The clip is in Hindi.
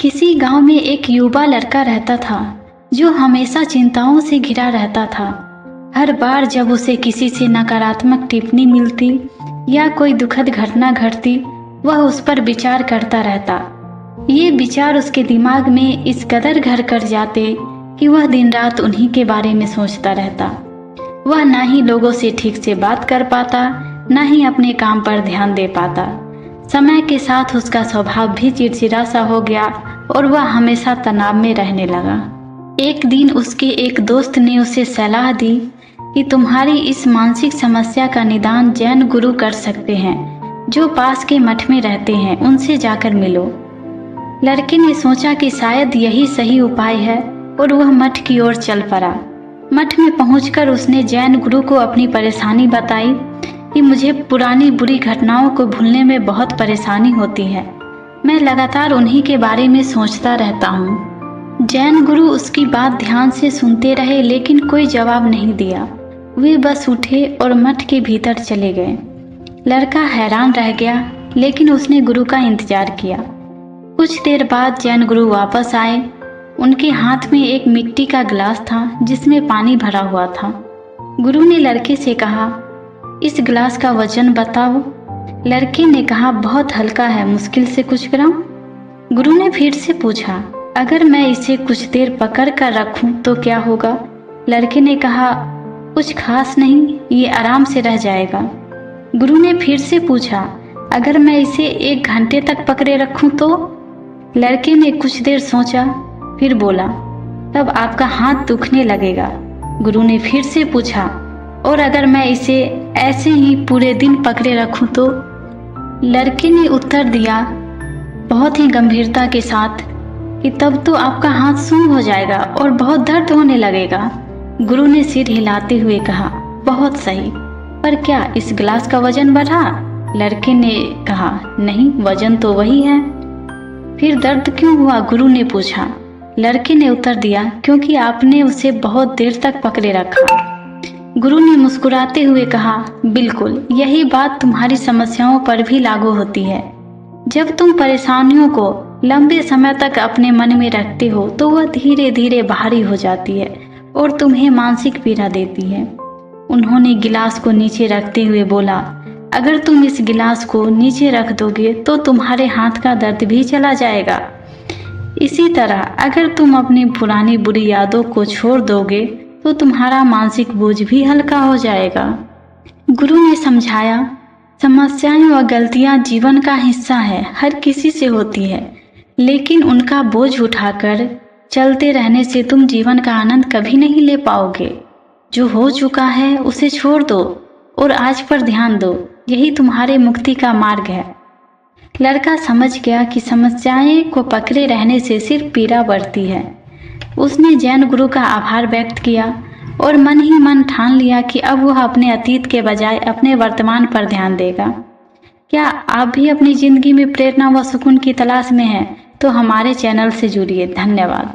किसी गांव में एक युवा लड़का रहता था जो हमेशा चिंताओं से घिरा रहता था। हर बार जब उसे किसी से नकारात्मक टिप्पणी मिलती या कोई दुखद घटना घटती, वह उस पर विचार करता रहता। ये विचार उसके दिमाग में इस कदर घर कर जाते कि वह दिन रात उन्हीं के बारे में सोचता रहता। वह ना ही लोगों से ठीक से बात कर पाता, ना ही अपने काम पर ध्यान दे पाता। समय के साथ उसका स्वभाव भी चिड़चिड़ा सा हो गया और वह हमेशा तनाव में रहने लगा। एक दिन उसके एक दोस्त ने उसे सलाह दी कि तुम्हारी इस मानसिक समस्या का निदान जैन गुरु कर सकते हैं, जो पास के मठ में रहते हैं, उनसे जाकर मिलो। लड़के ने सोचा कि शायद यही सही उपाय है और वह मठ की ओर चल पड़ा। मठ में पहुंचकर उसने जैन गुरु को अपनी परेशानी बताई कि मुझे पुरानी बुरी घटनाओं को भूलने में बहुत परेशानी होती है। मैं लगातार उन्हीं के बारे में सोचता रहता हूँ। जैन गुरु उसकी बात ध्यान से सुनते रहे, लेकिन कोई जवाब नहीं दिया। वे बस उठे और मठ के भीतर चले गए। लड़का हैरान रह गया, लेकिन उसने गुरु का इंतजार किया। कुछ देर बाद जैन गुरु वापस आए। उनके हाथ में एक मिट्टी का गिलास था जिसमें पानी भरा हुआ था। गुरु ने लड़के से कहा, इस गिलास का वजन बताओ। लड़के ने कहा, बहुत हल्का है, मुश्किल से कुछ ग्राम। गुरु ने फिर से पूछा, अगर मैं इसे कुछ देर पकड़ कर रखूं तो क्या होगा? लड़के ने कहा, कुछ खास नहीं, ये आराम से रह जाएगा। गुरु ने फिर से पूछा, अगर मैं इसे 1 घंटे तक पकड़े रखूं तो? लड़के ने कुछ देर सोचा, फिर बोला, तब आपका हाथ दुखने लगेगा। गुरु ने फिर से पूछा, और अगर मैं इसे ऐसे ही पूरे दिन पकड़े रखूं तो? लड़के ने उत्तर दिया बहुत ही गंभीरता के साथ कि तब तो आपका हाथ सून हो जाएगा और बहुत दर्द होने लगेगा। गुरु ने सिर हिलाते हुए कहा, बहुत सही, पर क्या इस गिलास का वजन बढ़ा? लड़के ने कहा, नहीं, वजन तो वही है। फिर दर्द क्यों हुआ? गुरु ने पूछा। लड़के ने उत्तर दिया, क्योंकि आपने उसे बहुत देर तक पकड़े रखा। गुरु ने मुस्कुराते हुए कहा, बिल्कुल, यही बात तुम्हारी समस्याओं पर भी लागू होती है। जब तुम परेशानियों को लंबे समय तक अपने मन में रखते हो तो वह धीरे धीरे भारी हो जाती है और तुम्हें मानसिक पीड़ा देती है। उन्होंने गिलास को नीचे रखते हुए बोला, अगर तुम इस गिलास को नीचे रख दोगे तो तुम्हारे हाथ का दर्द भी चला जाएगा। इसी तरह अगर तुम अपनी पुरानी बुरी यादों को छोड़ दोगे तो तुम्हारा मानसिक बोझ भी हल्का हो जाएगा। गुरु ने समझाया, समस्याएं व गलतियां जीवन का हिस्सा है, हर किसी से होती है, लेकिन उनका बोझ उठाकर चलते रहने से तुम जीवन का आनंद कभी नहीं ले पाओगे। जो हो चुका है उसे छोड़ दो और आज पर ध्यान दो, यही तुम्हारे मुक्ति का मार्ग है। लड़का समझ गया कि समस्याएं को पकड़े रहने से सिर्फ पीड़ा बढ़ती है। उसने जैन गुरु का आभार व्यक्त किया और मन ही मन ठान लिया कि अब वह अपने अतीत के बजाय अपने वर्तमान पर ध्यान देगा। क्या आप भी अपनी जिंदगी में प्रेरणा व सुकून की तलाश में हैं? तो हमारे चैनल से जुड़िए। धन्यवाद।